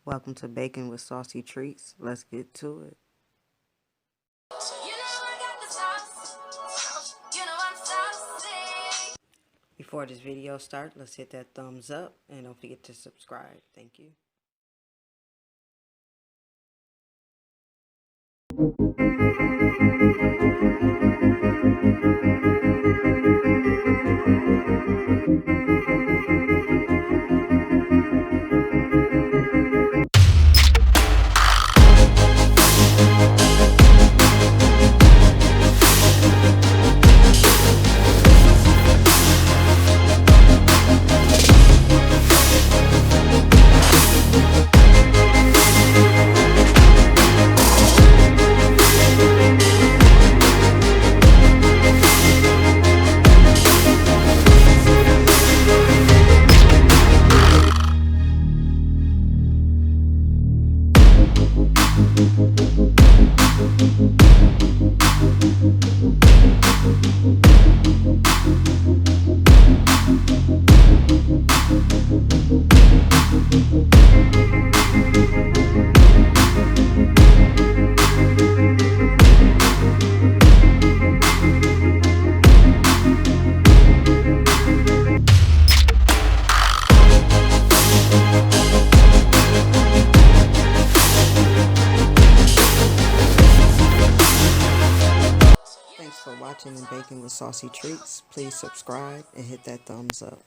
Welcome to Baking with Saucy Treats. Let's get to it. Before this video starts, let's hit that thumbs up and don't forget to subscribe. Thank you. Thanks for watching and baking with Saucy Treats. Please subscribe and hit that thumbs up.